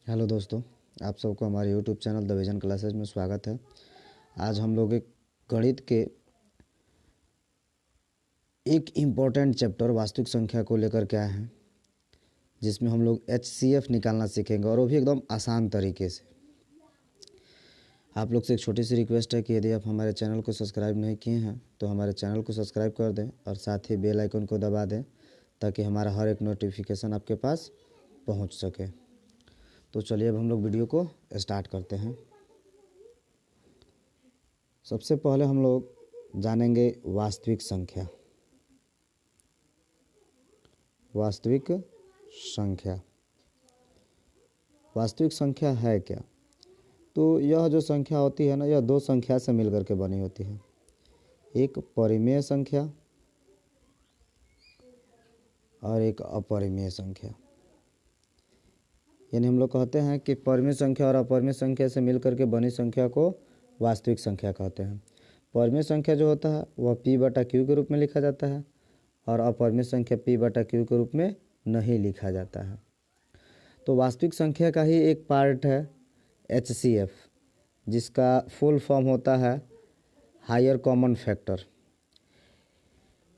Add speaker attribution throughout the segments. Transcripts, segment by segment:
Speaker 1: Hello दोस्तों, आप सबको हमारे YouTube channel the vision classes में स्वागत है। आज हम लोग एक गणित के एक इम्पॉर्टेंट चैप्टर वास्तविक संख्या को लेकर के आए हैं, जिसमें हम लोग HCF निकालना सीखेंगे और वो भी एकदम आसान तरीके से। आप लोग से एक छोटी सी रिक्वेस्ट है कि यदि आप हमारे चैनल को सब्सक्राइब नहीं किए हैं तो हमारे चैनल को सब्सक्राइब कर दें और साथ ही बेल आइकन को दबा दें ताकि हमारा हर एक नोटिफिकेशन आपके पास पहुंच सके। तो चलिए अब हम लोग वीडियो को स्टार्ट करते हैं। सबसे पहले हम लोग जानेंगे वास्तविक संख्या। वास्तविक संख्या वास्तविक संख्या है क्या? तो यह जो संख्या होती है ना, यह दो संख्या से मिलकर के बनी होती है। एक परिमेय संख्या और एक अपरिमेय संख्या। यानी हम लोग कहते हैं कि परिमेय संख्या और अपरिमेय संख्या से मिलकर के बनी संख्या को वास्तविक संख्या कहते हैं। परिमेय संख्या जो होता है वह P/Q के रूप में लिखा जाता है और अपरिमेय संख्या P/Q के रूप में नहीं लिखा जाता है। तो वास्तविक संख्या का ही एक पार्ट है HCF, जिसका फुल फॉर्म होता है हायर कॉमन फैक्टर।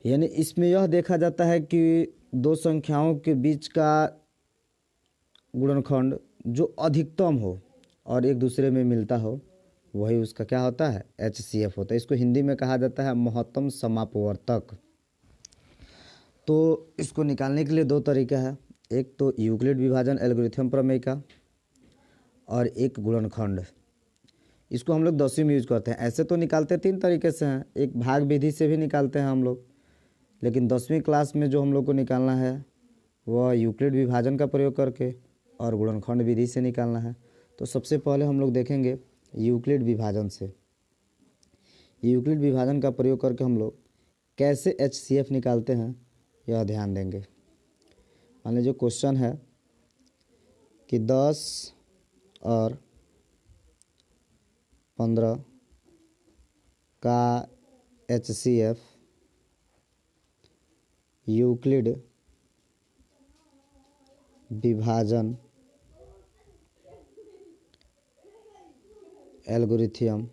Speaker 1: यानी इसमें यह देखा जाता है कि दो संख्याओं के बीच का गुणनखंड जो अधिकतम हो और एक दूसरे में मिलता हो, वही उसका क्या होता है? HCF होता है। इसको हिंदी में कहा जाता है महत्तम समापवर्तक। तो इसको निकालने के लिए दो तरीका है, एक तो यूक्लिड विभाजन एल्गोरिथम प्रमेय का और एक गुणनखंड। इसको हम लोग 10वीं में यूज करते हैं। ऐसे तो निकालते तीन तरीके से हैं, एक भाग विधि से भी निकालते हैं हम लोग, लेकिन 10वीं क्लास में जो हम लोग को निकालना है वह यूक्लिड विभाजन का प्रयोग करके और गुणनखंड विधि से निकालना है। तो सबसे पहले हम लोग देखेंगे यूक्लिड विभाजन से। यूक्लिड विभाजन का प्रयोग करके हम लोग कैसे HCF निकालते हैं यह ध्यान देंगे। मान लीजिए क्वेश्चन है कि 10 और 15 का HCF यूक्लिड विभाजन एल्गोरिथम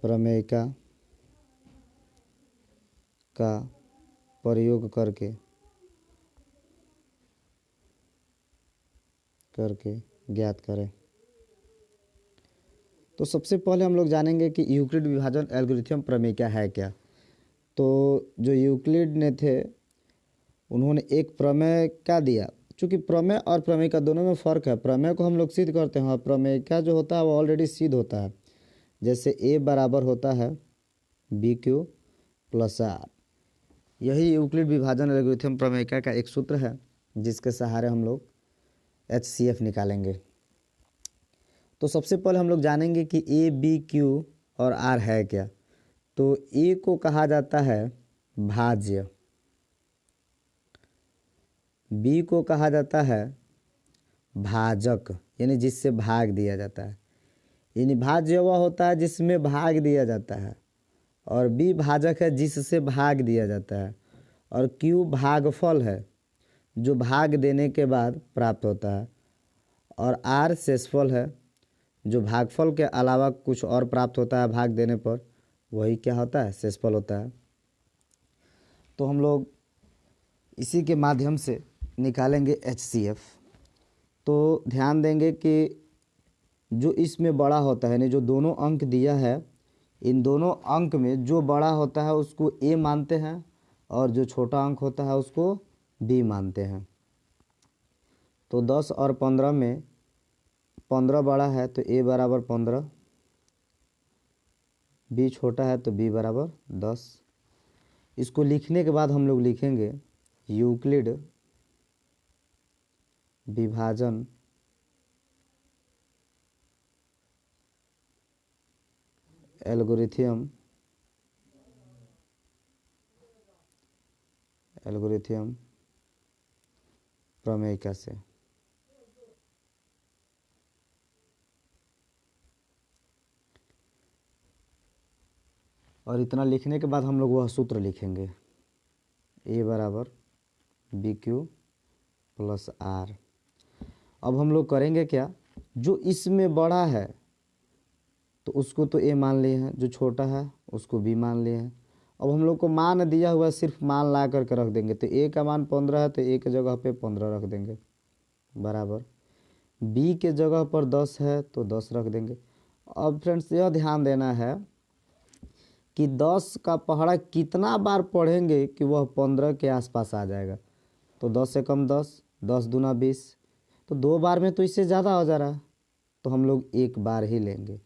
Speaker 1: प्रमेय का प्रयोग करके ज्ञात करें। तो सबसे पहले हम लोग जानेंगे कि यूक्लिड विभाजन एल्गोरिथम प्रमेय क्या है क्या। तो जो यूक्लिड ने थे उन्होंने एक प्रमेय क्या दिया। चूँकि प्रमेय और प्रमेय का दोनों में फ़र्क है। प्रमेय को हम लोग सिद्ध करते हैं और प्रमेय का जो होता है वो ऑलरेडी सिद्ध होता है। जैसे A बराबर होता है BQ + R। यही यूक्लिड विभाजन एल्गोरिथम प्रमेय का एक सूत्र है जिसके सहारे हम लोग HCF निकालेंगे। तो सबसे पहले हम लोग जानेंगे कि A, B, Q और R है क्या। तो A को कहा जाता है भाज्य, B को कहा जाता है भाजक, यानी जिससे भाग दिया जाता है। यानी भाज्य वह होता है जिसमें भाग दिया जाता है और B भाजक है जिससे भाग दिया जाता है और Q भागफल है जो भाग देने के बाद प्राप्त होता है और R शेषफल है जो भागफल के अलावा कुछ और प्राप्त होता है भाग देने पर, वही क्या होता है? शेषफल होता है। तो हम लोग इसी के माध्यम से निकालेंगे HCF। तो ध्यान देंगे कि जो इसमें बड़ा होता है, यानी जो दोनों अंक दिया है, इन दोनों अंक में जो बड़ा होता है उसको A मानते हैं और जो छोटा अंक होता है उसको B मानते हैं। तो 10 और 15 में 15 बड़ा है तो A बराबर 15, B छोटा है तो B बराबर 10। इसको लिखने के बाद हम लोग लिखेंगे यूक्लिड विभाजन एल्गोरिथम प्रमेय से। और इतना लिखने के बाद हम लोग वह सूत्र लिखेंगे। ए बराबर बी क्यू प्लस आर। अब हम लोग करेंगे क्या, जो इसमें बड़ा है तो उसको तो ए मान लिए हैं, जो छोटा है उसको बी मान लिए हैं। अब हम लोग को मान दिया हुआ सिर्फ मान ला करके रख देंगे, तो ए का मान 15 है तो ए के जगह पे 15 रख देंगे बराबर, बी के जगह पर 10 है तो 10 रख देंगे। अब फ्रेंड्स यह ध्यान देना है कि 10 का पहाड़ा कितना बार पढ़ेंगे कि वह 15 के आसपास आ जाएगा। तो 10 से कम 10, 10 दूना 20, तो 2 बार में तो इससे ज़्यादा हो जा रहा है, तो हम लोग एक बार ही लेंगे।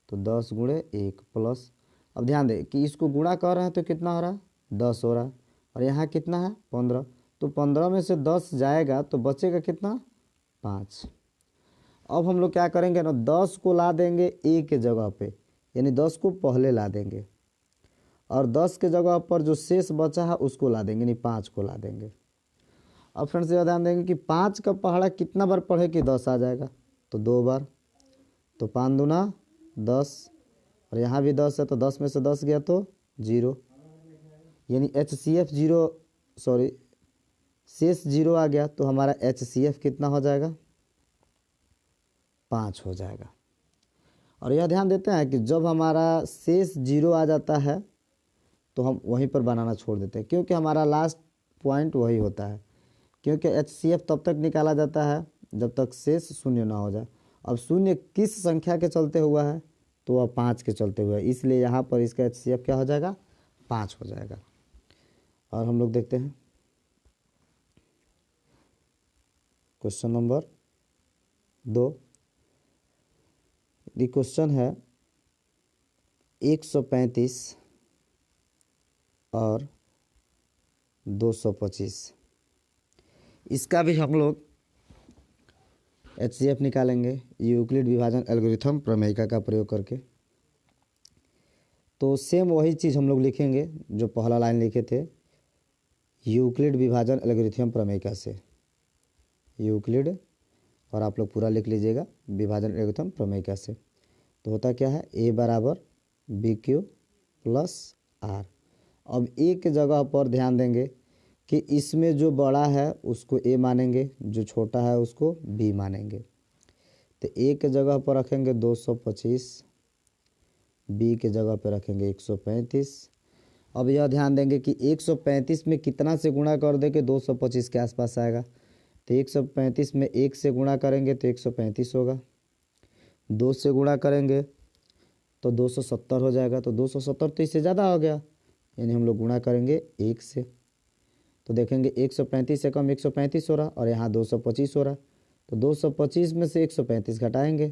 Speaker 1: तो 10 गुणे 1 प्लस, अब ध्यान दें कि इसको गुणा कर रहे हैं तो कितना हो रहा है 10 हो रहा है, और यहाँ कितना है 15, तो 15 में से 10 जाएगा तो बचेगा कितना 5। अब हम लोग क्या करेंगे ना, 10 को ला देंगे ए के जगह पे, यानी 10 को पहले ला देंगे, और 10 के जगह पर जो शेष बचा है उसको ला देंगे, यानी 5 को ला देंगे। अब फ्रेंड्स ये ध्यान देंगे कि 5 का पहाड़ा कितना बार पढ़े कि 10 आ जाएगा, तो 2 बार, तो 5 दूना 10, और यहाँ भी 10 है तो 10 में से 10 गया तो 0, यानी HCF 0, सॉरी शेष 0 आ गया, तो हमारा HCF कितना हो जाएगा 5 हो जाएगा। और यह ध्यान देते हैं कि जब हमारा शेष 0 आ जाता है तो हम वहीं पर बनाना छोड़ देते हैं, क्योंकि हमारा लास्ट पॉइंट वही होता है, क्योंकि HCF तब तक निकाला जाता है जब तक शेष 0 ना हो जाए। अब 0 किस संख्या के चलते हुआ है, तो वह 5 के चलते हुआ है, इसलिए यहाँ पर इसका HCF क्या हो जाएगा 5 हो जाएगा। और हम लोग देखते हैं क्वेश्चन नंबर 2। ये क्वेश्चन है 135 और 225, इसका भी हम लोग HCF निकालेंगे यूक्लिड विभाजन एल्गोरिथम प्रमेयिका का प्रयोग करके। तो सेम वही चीज़ हम लोग लिखेंगे जो पहला लाइन लिखे थे, यूक्लिड विभाजन एल्गोरिथम प्रमेयिका से, यूक्लिड, और आप लोग पूरा लिख लीजिएगा विभाजन एल्गोरिथम प्रमेयिका से। तो होता क्या है, ए बराबर बी क्यू प्लस आर। अब ए के जगह पर ध्यान देंगे कि इसमें जो बड़ा है उसको ए मानेंगे, जो छोटा है उसको बी मानेंगे। तो ए के जगह पर रखेंगे 225, बी के जगह पर रखेंगे 135। अब यह ध्यान देंगे कि 135 में कितना से गुणा कर देंगे 225 के आसपास आएगा, तो 135 में 1 से गुणा करेंगे तो 135 होगा, 2 से गुणा करेंगे तो 270 हो जाएगा, तो 270 तो इससे ज़्यादा हो गया, यानी हम लोग गुणा करेंगे 1 से। तो देखेंगे 135 से कम 135 हो रहा, और यहाँ 225 हो रहा, तो 225 में से 135 घटाएंगे,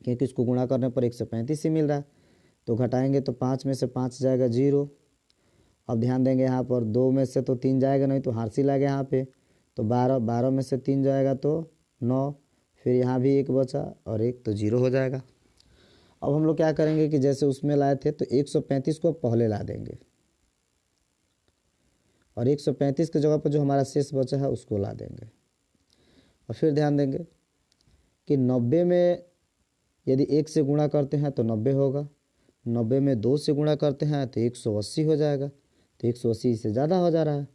Speaker 1: क्योंकि इसको गुणा करने पर 135 ही मिल रहा है, तो घटाएंगे तो 5 में से 5 जाएगा 0। अब ध्यान देंगे यहाँ पर 2 में से तो 3 जाएगा नहीं, तो हासिल आ गया यहाँ पे, तो 12, 12 में से 3 जाएगा तो 9, फिर यहाँ भी 1 बचा और 1, तो 0 हो जाएगा। अब हम लोग क्या करेंगे कि जैसे उसमें लाए थे तो 135 को पहले ला देंगे, और 135 के जगह पर जो हमारा शेष बचा है उसको ला देंगे। और फिर ध्यान देंगे कि 90 में यदि 1 से गुणा करते हैं तो 90 होगा, 90 में 2 से गुणा करते हैं तो 180 हो जाएगा, तो 180 से ज़्यादा हो जा रहा है,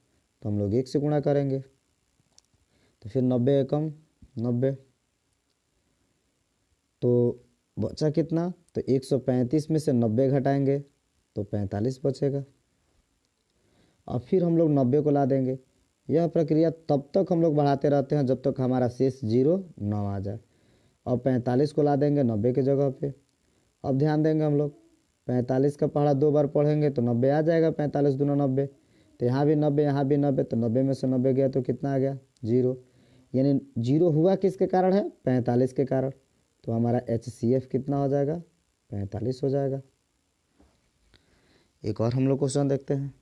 Speaker 1: तो हम लोग 1 से गुणा करेंगे, तो फिर 90 एकम 90, तो बचा कितना, तो 135 में से 90 घटाएंगे तो 45 बचेगा। अब फिर हम लोग 90 को ला देंगे। यह प्रक्रिया तब तक हम लोग बढ़ाते रहते हैं जब तक हमारा शेष 0 ना आ जाए। अब 45 को ला देंगे 90 के जगह पे। अब ध्यान देंगे हम लोग 45 का पहाड़ा 2 बार पढ़ेंगे तो 90 आ जाएगा, 45 दूना 90, तो यहाँ भी 90, यहाँ भी 90, तो 90 में से 90 गया तो कितना आ गया 0, यानी 0 हुआ किसके कारण है 45 के कारण, तो हमारा HCF कितना हो जाएगा 45 हो जाएगा। एक और हम लोग क्वेश्चन देखते हैं।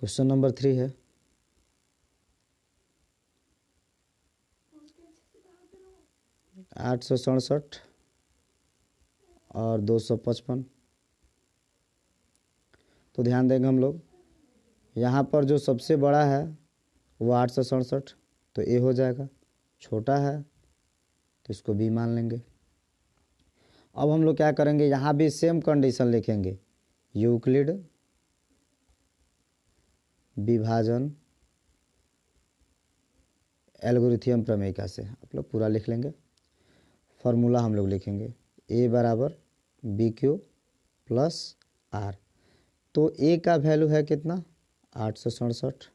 Speaker 1: क्वेश्चन नंबर 3 है 867 और 255। तो ध्यान देंगे हम लोग यहाँ पर जो सबसे बड़ा है वो 867, तो ए हो जाएगा, छोटा है तो इसको बी मान लेंगे। अब हम लोग क्या करेंगे, यहाँ भी सेम कंडीशन लिखेंगे, यूक्लिड विभाजन एल्गोरिथम प्रमेयिका से। आप लोग पूरा लिख लेंगे। फार्मूला हम लोग लिखेंगे, ए बराबर बी क्यू प्लस आर। तो ए का वैल्यू है कितना, 867।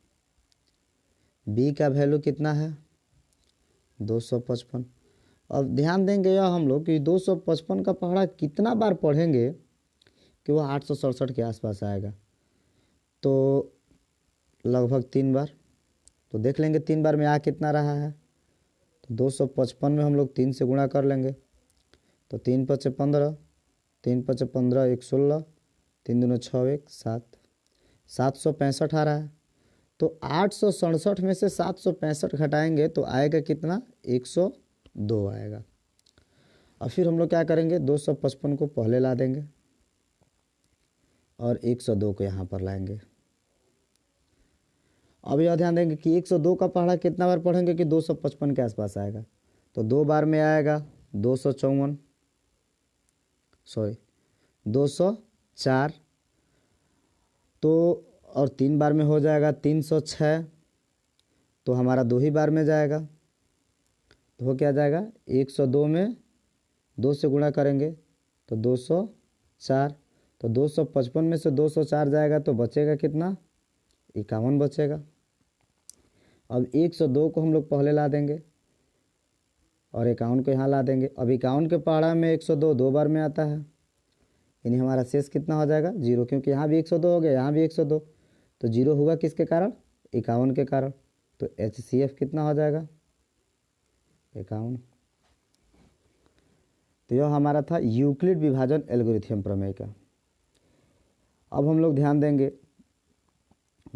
Speaker 1: बी का वैल्यू कितना है, 255। अब ध्यान देंगे यह हम लोग कि 255 का पहाड़ा कितना बार पढ़ेंगे कि वह 867 के आसपास आएगा। तो लगभग 3 बार। तो देख लेंगे 3 बार में आ कितना रहा है। तो 255 में हम लोग 3 से गुणा कर लेंगे। तो 3 पचे 15, 3 पचे 15, 1 16, 3 दूना 6, 1 7, 765 आ रहा है। तो 867 में से 765 घटाएंगे तो आएगा कितना, 102 आएगा। और फिर हम लोग क्या करेंगे, 255 को पहले ला देंगे और 102 को यहाँ पर लाएंगे। अब यह ध्यान देंगे कि 102 का पहाड़ा कितना बार पढ़ेंगे कि 255 के आसपास आएगा। तो 2 बार में आएगा 254, सॉरी 204। तो और 3 बार में हो जाएगा 306। तो हमारा 2 ही बार में जाएगा। तो हो क्या जाएगा, 102 में 2 से गुणा करेंगे तो 204। तो 255 में से 204 जाएगा तो बचेगा कितना, 51 बचेगा। अब 102 को हम लोग पहले ला देंगे और 51 को यहाँ ला देंगे। अब 51 के पहाड़ा में 102 2 बार में आता है, यानी हमारा शेष कितना हो जाएगा, 0, क्योंकि यहाँ भी 102 हो गया, यहाँ भी 102। तो 0 हुआ किसके कारण, 51 के कारण। तो HCF कितना हो जाएगा, 51। तो यह हमारा था यूक्लिड विभाजन एल्गोरिथम प्रमेय का। अब हम लोग ध्यान देंगे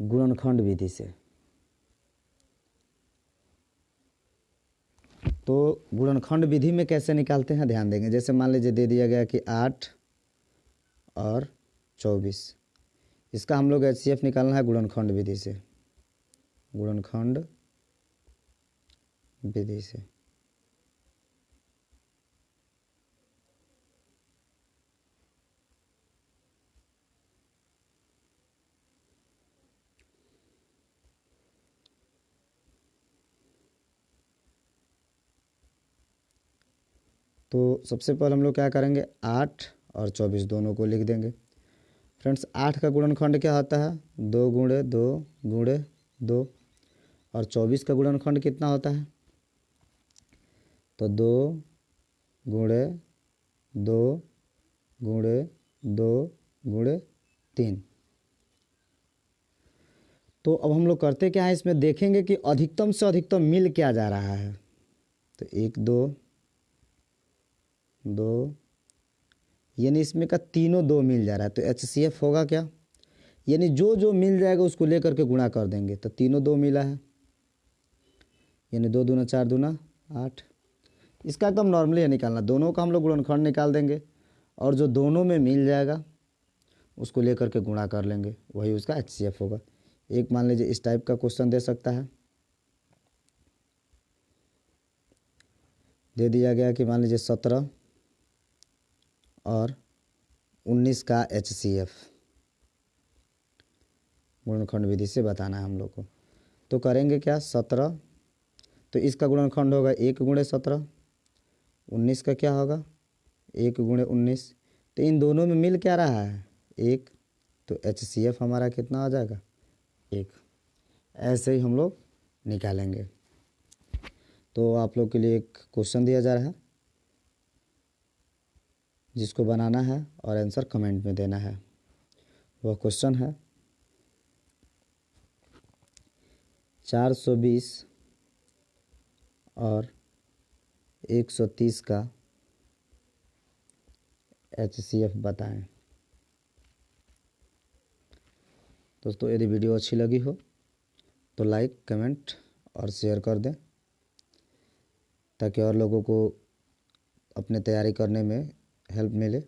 Speaker 1: गुणनखंड विधि से। तो गुणनखंड विधि में कैसे निकालते हैं ध्यान देंगे। जैसे मान लीजिए दे दिया गया कि 8 और 24, इसका हम लोग HCF निकालना है गुणनखंड विधि से, गुणनखंड विधि से। तो सबसे पहले हम लोग क्या करेंगे, 8 और 24 दोनों को लिख देंगे। फ्रेंड्स 8 का गुणनखंड क्या होता है, 2 गुणे 2 गुणे 2। और 24 का गुणनखंड कितना होता है, तो 2 गुणे 2 गुणे 2 गुणे 3। तो अब हम लोग करते क्या है, इसमें देखेंगे कि अधिकतम से अधिकतम मिल क्या जा रहा है। तो 1 2 2, यानी इसमें का तीनों 2 मिल जा रहा है। तो HCF होगा क्या, यानी जो जो मिल जाएगा उसको लेकर के गुणा कर देंगे। तो तीनों 2 मिला है, यानी 2 दूना 4 दूना 8। इसका एकदम नॉर्मली है निकालना, दोनों का हम लोग गुणनखंड निकाल देंगे और जो दोनों में मिल जाएगा उसको लेकर के गुणा कर लेंगे, वही उसका HCF होगा। एक मान लीजिए इस टाइप का क्वेश्चन दे सकता है, दे दिया गया कि मान लीजिए 17 और 19 का HCF गुणनखंड विधि से बताना है हम लोग को। तो करेंगे क्या, 17 तो इसका गुणनखंड होगा 1 गुणे 17, 19 का क्या होगा 1 गुणे 19। तो इन दोनों में मिल क्या रहा है, 1। तो HCF हमारा कितना आ जाएगा, 1। ऐसे ही हम लोग निकालेंगे। तो आप लोग के लिए एक क्वेश्चन दिया जा रहा है जिसको बनाना है और आंसर कमेंट में देना है। वह क्वेश्चन है 420 और 130 का HCF बताएं। दोस्तों यदि वीडियो अच्छी लगी हो तो लाइक कमेंट और शेयर कर दें ताकि और लोगों को अपने तैयारी करने में हेल्प मिले।